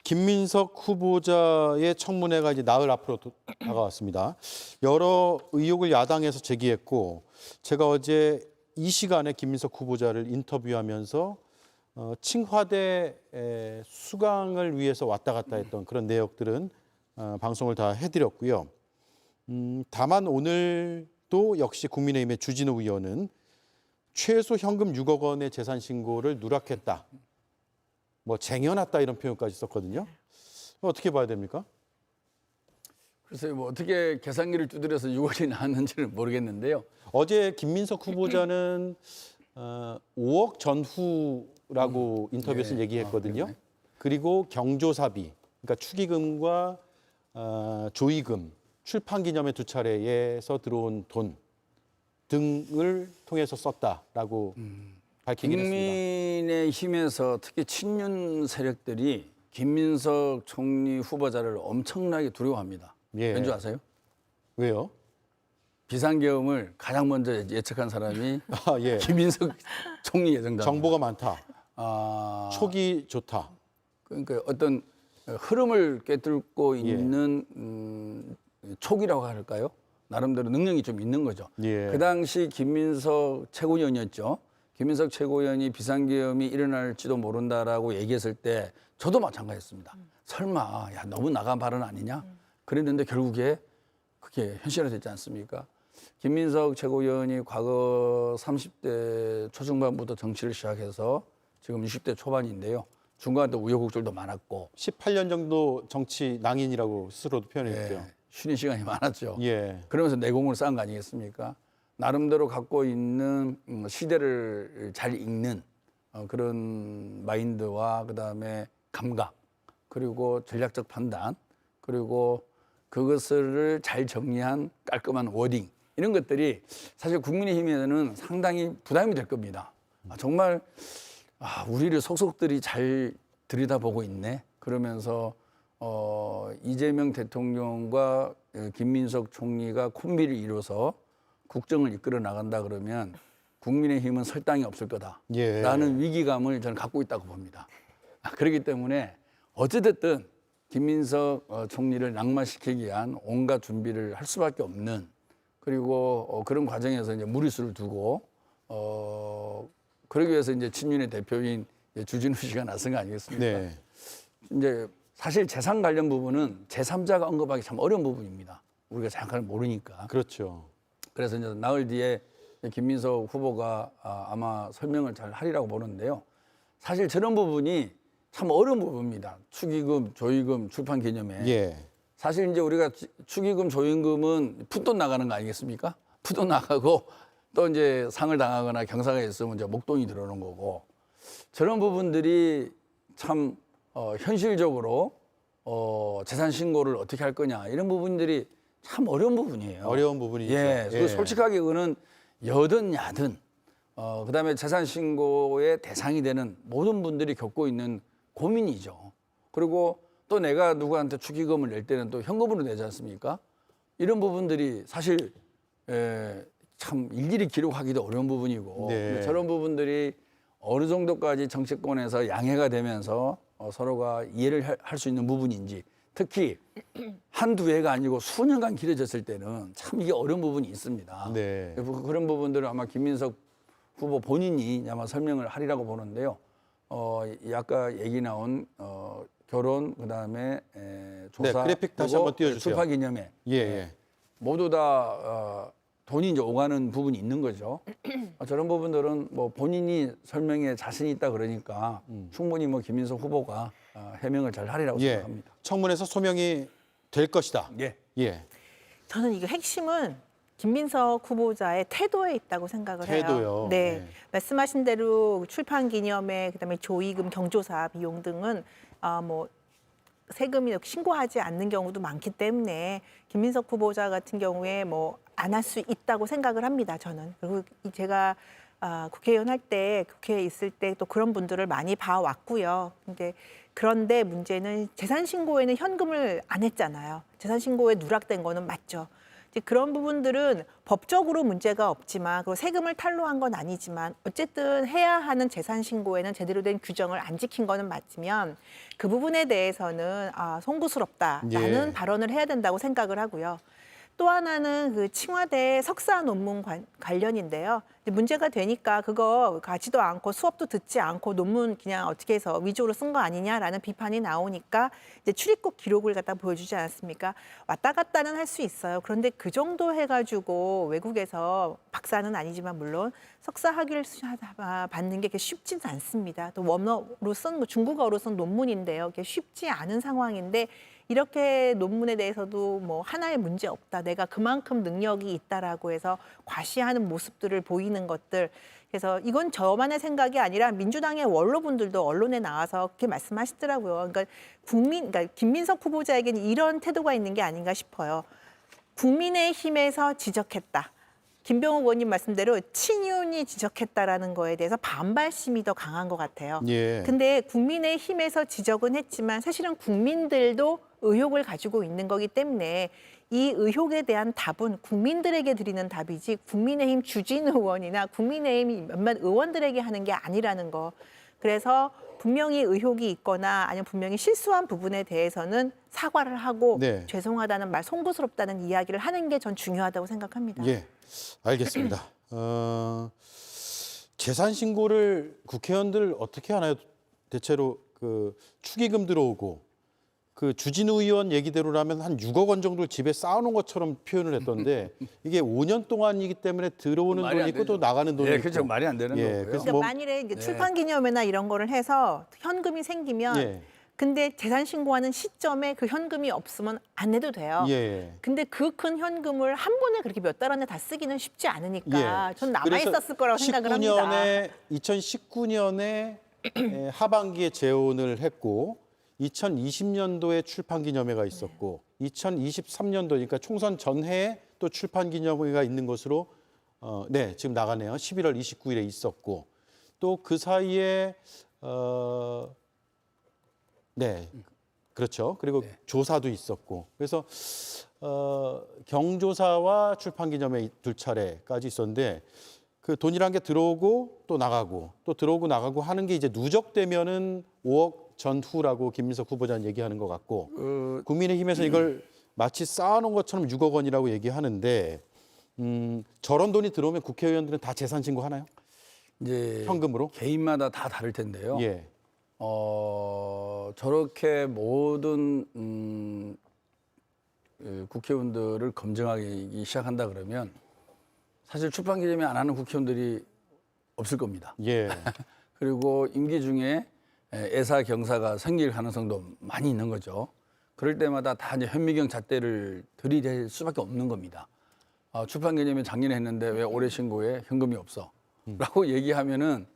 김민석 후보자의 청문회가 이제 나흘 앞으로 다가왔습니다. 여러 의혹을 야당에서 제기했고 제가 어제 이 시간에 김민석 후보자를 인터뷰하면서 칭화대 수강을 위해서 왔다 갔다 했던 그런 내역들은 방송을 다 해드렸고요. 다만 오늘도 역시 국민의힘의 주진우 의원은 최소 현금 6억 원의 재산 신고를 누락했다. 뭐 쟁여놨다 이런 표현까지 썼거든요. 어떻게 봐야 됩니까? 글쎄요, 뭐 어떻게 계산기를 두드려서 6억이 나왔는지는 모르겠는데요. 어제 김민석 후보자는 5억 전후라고 인터뷰에서 얘기했거든요. 그리고 경조사비, 그러니까 축의금과 조의금, 출판 기념회 2차례에서 들어온 돈 등을 통해서 썼다라고 밝히긴 했습니다. 국민의힘에서 특히 친윤 세력들이 김민석 총리 후보자를 엄청나게 두려워합니다. 예. 왠지 아세요? 왜요? 비상계엄을 가장 먼저 예측한 사람이 예. 김민석 총리 예정자. 정보가 많다. 촉이 좋다. 그러니까 어떤 흐름을 꿰뚫고 있는 촉이라고 할까요? 나름대로 능력이 좀 있는 거죠. 예. 그 당시 김민석 최고위원이었죠. 김민석 최고위원이 비상계엄이 일어날지도 모른다라고 얘기했을 때 저도 마찬가지였습니다. 설마 야 너무 나간 발언 아니냐? 그랬는데 결국에 그게 현실화됐지 않습니까? 김민석 최고위원이 과거 30대 초중반부터 정치를 시작해서 지금 60대 초반인데요. 중간에 우여곡절도 많았고 18년 정도 정치 낭인이라고 스스로도 표현했죠. 쉬는 시간이 많았죠. 예. 그러면서 내공을 쌓은 거 아니겠습니까? 나름대로 갖고 있는 시대를 잘 읽는 그런 마인드와 그다음에 감각 그리고 전략적 판단 그리고 그것을 잘 정리한 깔끔한 워딩 이런 것들이 사실 국민의힘에는 상당히 부담이 될 겁니다. 정말 우리를 속속들이 잘 들여다보고 있네. 그러면서 이재명 대통령과 김민석 총리가 콤비를 이뤄서 국정을 이끌어 나간다 그러면 국민의힘은 설 땅이 없을 거다라는 위기감을 저는 갖고 있다고 봅니다. 그렇기 때문에 어찌됐든 김민석 총리를 낙마시키기 위한 온갖 준비를 할 수밖에 없는 그리고 그런 과정에서 이제 무리수를 두고 그러기 위해서 이제 친윤의 대표인 주진우 씨가 나선 거 아니겠습니까? 네. 이제 사실 재산 관련 부분은 제3자가 언급하기 참 어려운 부분입니다. 우리가 정확하게 모르니까. 그렇죠. 그래서 이제 나흘 뒤에 김민석 후보가 아마 설명을 잘 하리라고 보는데요. 사실 저런 부분이 참 어려운 부분입니다. 축의금, 조의금, 출판 기념회. 예. 사실 이제 우리가 축의금, 조의금은 푼돈 나가는 거 아니겠습니까? 푼돈 나가고 또 이제 상을 당하거나 경사가 있으면 이제 목돈이 들어오는 거고 저런 부분들이 참 현실적으로 재산 신고를 어떻게 할 거냐 이런 부분들이 참 어려운 부분이에요. 어려운 부분이죠. 예, 그리고 솔직하게 그거는 여든 야든 그다음에 재산 신고의 대상이 되는 모든 분들이 겪고 있는 고민이죠. 그리고 또 내가 누구한테 축의금을 낼 때는 또 현금으로 내지 않습니까? 이런 부분들이 사실 참 일일이 기록하기도 어려운 부분이고 네. 저런 부분들이 어느 정도까지 정치권에서 양해가 되면서 서로가 이해를 할 수 있는 부분인지 특히 한두 해가 아니고 수년간 길어졌을 때는 참 이게 어려운 부분이 있습니다. 네. 그런 부분들을 아마 김민석 후보 본인이 아마 설명을 하리라고 보는데요. 아까 얘기 나온 결혼 그다음에 조사 그래픽 다시 그리고 한번 띄워주세요. 출판 기념회 예. 모두 다 돈이 이제 오가는 부분이 있는 거죠. 저런 부분들은 뭐 본인이 설명에 자신이 있다 그러니까 충분히 뭐 김민석 후보가 해명을 잘 하리라고 생각합니다. 청문회에서 소명이 될 것이다. 예. 저는 이거 핵심은 김민석 후보자의 태도에 있다고 생각을 태도요? 해요. 네. 네. 말씀하신 대로 출판 기념회, 그다음에 조의금, 경조사 비용 등은 뭐 세금이 신고하지 않는 경우도 많기 때문에 김민석 후보자 같은 경우에 뭐 안 할 수 있다고 생각을 합니다. 저는. 그리고 제가 국회의원 할 때 국회에 있을 때 또 그런 분들을 많이 봐왔고요. 그런데 문제는 재산 신고에는 현금을 안 했잖아요. 재산 신고에 누락된 거는 맞죠. 이제 그런 부분들은 법적으로 문제가 없지만 그리고 세금을 탈루한 건 아니지만 어쨌든 해야 하는 재산 신고에는 제대로 된 규정을 안 지킨 거는 맞지만 그 부분에 대해서는 송구스럽다라는 예. 발언을 해야 된다고 생각을 하고요. 또 하나는 그 칭화대 석사 논문 관련인데요. 이제 문제가 되니까 그거 가지도 않고 수업도 듣지 않고 논문 그냥 어떻게 해서 위조로 쓴 거 아니냐라는 비판이 나오니까 이제 출입국 기록을 갖다 보여주지 않았습니까? 왔다 갔다는 할 수 있어요. 그런데 그 정도 해가지고 외국에서 박사는 아니지만 물론 석사 학위를 받는 게 쉽지는 않습니다. 또 원어로 쓴 중국어로 쓴 논문인데요. 그게 쉽지 않은 상황인데 이렇게 논문에 대해서도 뭐 하나의 문제 없다. 내가 그만큼 능력이 있다라고 해서 과시하는 모습들을 보이는 것들. 그래서 이건 저만의 생각이 아니라 민주당의 원로분들도 언론에 나와서 그렇게 말씀하시더라고요. 그러니까 김민석 후보자에게는 이런 태도가 있는 게 아닌가 싶어요. 국민의힘에서 지적했다. 김병욱 의원님 말씀대로 친윤이 지적했다라는 거에 대해서 반발심이 더 강한 것 같아요. 예. 근데 국민의힘에서 지적은 했지만 사실은 국민들도 의혹을 가지고 있는 거기 때문에 이 의혹에 대한 답은 국민들에게 드리는 답이지 국민의힘 주진 의원이나 국민의힘 몇몇 의원들에게 하는 게 아니라는 거. 그래서 분명히 의혹이 있거나 아니면 분명히 실수한 부분에 대해서는 사과를 하고 네. 죄송하다는 말, 송구스럽다는 이야기를 하는 게 전 중요하다고 생각합니다. 예, 알겠습니다. 재산 신고를 국회의원들 어떻게 하나요? 대체로 그 축의금 들어오고 그 주진우 의원 얘기대로라면 한 6억 원 정도를 집에 쌓아놓은 것처럼 표현을 했던데 이게 5년 동안이기 때문에 들어오는 말이 돈이 안 있고 또 되죠. 나가는 돈이 예, 있고. 그렇죠. 말이 안 되는 예, 거고요. 그래서 그러니까 뭐 만일에 이제 네. 출판 기념회나 이런 거를 해서 현금이 생기면 예. 근데 재산 신고하는 시점에 그 현금이 없으면 안 해도 돼요. 예. 근데 그 큰 현금을 한 번에 그렇게 몇 달 안에 다 쓰기는 쉽지 않으니까 전 남아 그래서 있었을 거라고 생각을 합니다. 2019년에 하반기에 재혼을 했고 2020년도에 출판 기념회가 있었고 2023년도 그러니까 총선 전해에 또 출판 기념회가 있는 것으로 네, 지금 나가네요. 11월 29일에 있었고 또 그 사이에 네. 그렇죠. 그리고 조사도 있었고. 그래서 경조사와 출판 기념회 두 차례까지 있었는데 그 돈이란 게 들어오고 또 나가고 또 들어오고 나가고 하는 게 이제 누적되면은 5억 전후라고 김민석 후보자는 얘기하는 것 같고 국민의힘에서 이걸 마치 쌓아놓은 것처럼 6억 원이라고 얘기하는데 저런 돈이 들어오면 국회의원들은 다 재산 신고하나요? 이제 현금으로? 개인마다 다 다를 텐데요. 예. 저렇게 모든 국회의원들을 검증하기 시작한다 그러면 사실 출판 기념회 안 하는 국회의원들이 없을 겁니다. 예. 그리고 임기 중에 애사 경사가 생길 가능성도 많이 있는 거죠. 그럴 때마다 다 이제 현미경 잣대를 들이댈 수밖에 없는 겁니다. 출판 기념회 작년에 했는데 왜 올해 신고에 현금이 없어? 라고 얘기하면은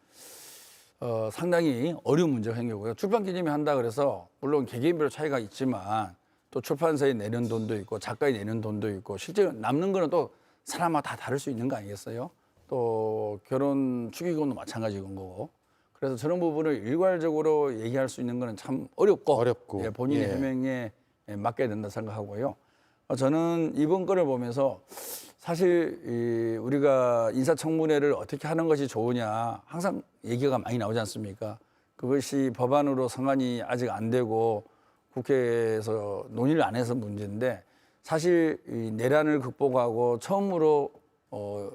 상당히 어려운 문제가 생기고요. 출판 기념회 한다 그래서 물론 개개인별로 차이가 있지만 또 출판사에 내는 돈도 있고 작가에 내는 돈도 있고 실제 남는 거는 또 사람마다 다 다를 수 있는 거 아니겠어요? 또 결혼 축의금도 마찬가지인 거고. 그래서 저런 부분을 일괄적으로 얘기할 수 있는 거는 참 어렵고 예, 본인의 예. 해명에 맡겨야 된다 생각하고요. 저는 이번 거를 보면서 사실 우리가 인사청문회를 어떻게 하는 것이 좋으냐 항상 얘기가 많이 나오지 않습니까? 그것이 법안으로 성안이 아직 안 되고 국회에서 논의를 안 해서 문제인데 사실 이 내란을 극복하고 처음으로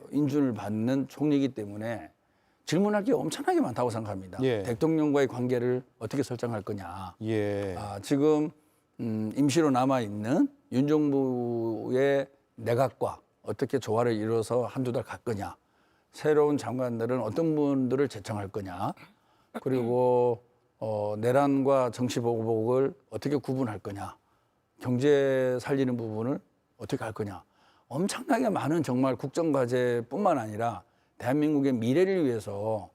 인준을 받는 총리이기 때문에 질문할 게 엄청나게 많다고 생각합니다. 예. 대통령과의 관계를 어떻게 설정할 거냐. 예. 지금 임시로 남아 있는 윤 정부의 내각과 어떻게 조화를 이루어서 한두 달 갈 거냐. 새로운 장관들은 어떤 분들을 제청할 거냐. 그리고 내란과 정치 보복을 어떻게 구분할 거냐. 경제 살리는 부분을 어떻게 할 거냐. 엄청나게 많은 정말 국정과제뿐만 아니라 대한민국의 미래를 위해서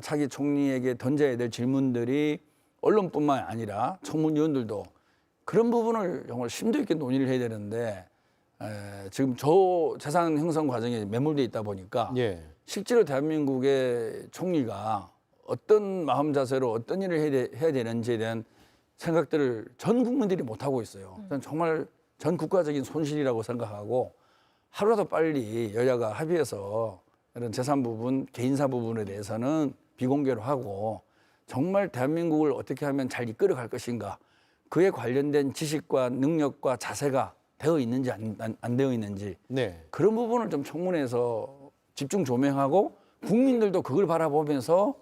차기 총리에게 던져야 될 질문들이 언론뿐만 아니라 청문위원들도 그런 부분을 정말 심도 있게 논의를 해야 되는데 지금 저 재산 형성 과정에 매몰돼 있다 보니까 예. 실제로 대한민국의 총리가 어떤 마음 자세로 어떤 일을 해야 되는지에 대한 생각들을 전 국민들이 못 하고 있어요. 저는 정말 전 국가적인 손실이라고 생각하고 하루라도 빨리 여야가 합의해서 이런 재산 부분, 개인사 부분에 대해서는 비공개로 하고 정말 대한민국을 어떻게 하면 잘 이끌어갈 것인가, 그에 관련된 지식과 능력과 자세가 되어 있는지 안 되어 있는지, 네. 그런 부분을 좀 청문회에서 집중 조명하고 국민들도 그걸 바라보면서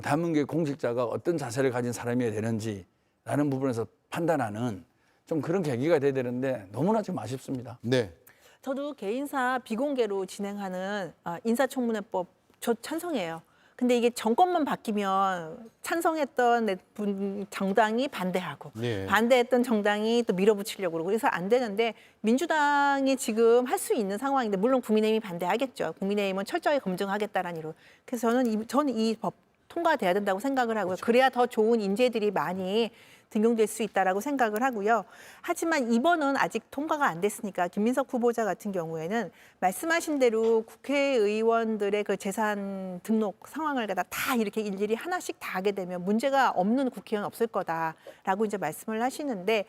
대한민국의 공직자가 어떤 자세를 가진 사람이어야 되는지라는 부분에서 판단하는 좀 그런 계기가 돼야 되는데 너무나 좀 아쉽습니다. 네. 저도 개인사 비공개로 진행하는 인사청문회법 저 찬성해요. 근데 이게 정권만 바뀌면 찬성했던 정당이 반대하고 네. 반대했던 정당이 또 밀어붙이려고 그러고 그래서 안 되는데 민주당이 지금 할 수 있는 상황인데 물론 국민의힘이 반대하겠죠. 국민의힘은 철저히 검증하겠다라는 이유. 그래서 저는 이 법 통과돼야 된다고 생각을 하고요. 그래야 더 좋은 인재들이 많이 등용될 수 있다라고 생각을 하고요. 하지만 이번은 아직 통과가 안 됐으니까 김민석 후보자 같은 경우에는 말씀하신 대로 국회의원들의 그 재산 등록 상황을 갖다 다 이렇게 일일이 하나씩 다 하게 되면 문제가 없는 국회의원 없을 거다라고 이제 말씀을 하시는데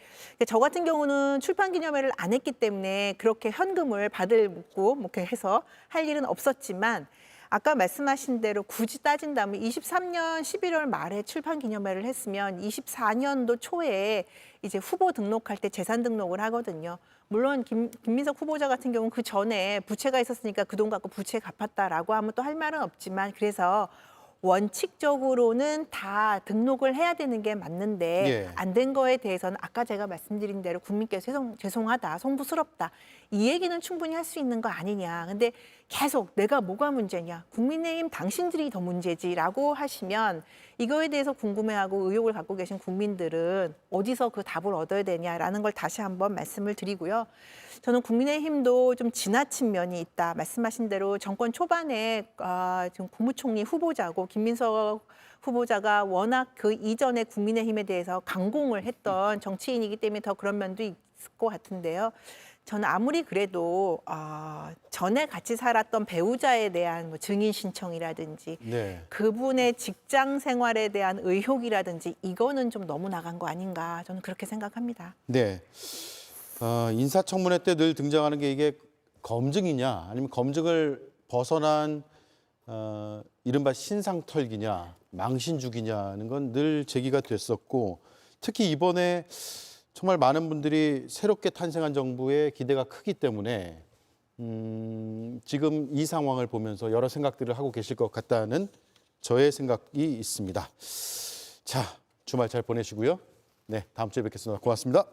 저 같은 경우는 출판기념회를 안 했기 때문에 그렇게 현금을 받을 묻고 뭐 이렇게 해서 할 일은 없었지만 아까 말씀하신 대로 굳이 따진다면 23년 11월 말에 출판 기념회를 했으면 24년도 초에 이제 후보 등록할 때 재산 등록을 하거든요. 물론 김민석 후보자 같은 경우는 그 전에 부채가 있었으니까 그 돈 갖고 부채 갚았다라고 하면 또 할 말은 없지만 그래서 원칙적으로는 다 등록을 해야 되는 게 맞는데 예. 안 된 거에 대해서는 아까 제가 말씀드린 대로 국민께서 죄송하다, 송구스럽다. 이 얘기는 충분히 할 수 있는 거 아니냐. 근데 계속 내가 뭐가 문제냐. 국민의힘 당신들이 더 문제지라고 하시면 이거에 대해서 궁금해하고 의혹을 갖고 계신 국민들은 어디서 그 답을 얻어야 되냐라는 걸 다시 한번 말씀을 드리고요. 저는 국민의힘도 좀 지나친 면이 있다. 말씀하신 대로 정권 초반에 지금 국무총리 후보자고 김민석 후보자가 워낙 그 이전에 국민의힘에 대해서 강공을 했던 정치인이기 때문에 더 그런 면도 있을 것 같은데요. 저는 아무리 그래도 전에 같이 살았던 배우자에 대한 뭐 증인 신청이라든지 네. 그분의 직장 생활에 대한 의혹이라든지 이거는 좀 너무 나간 거 아닌가 저는 그렇게 생각합니다. 네. 인사청문회 때 늘 등장하는 게 이게 검증이냐 아니면 검증을 벗어난 이른바 신상털기냐 망신주기냐는 건 늘 제기가 됐었고 특히 이번에 정말 많은 분들이 새롭게 탄생한 정부에 기대가 크기 때문에 지금 이 상황을 보면서 여러 생각들을 하고 계실 것 같다는 저의 생각이 있습니다. 자, 주말 잘 보내시고요. 네, 다음 주에 뵙겠습니다. 고맙습니다.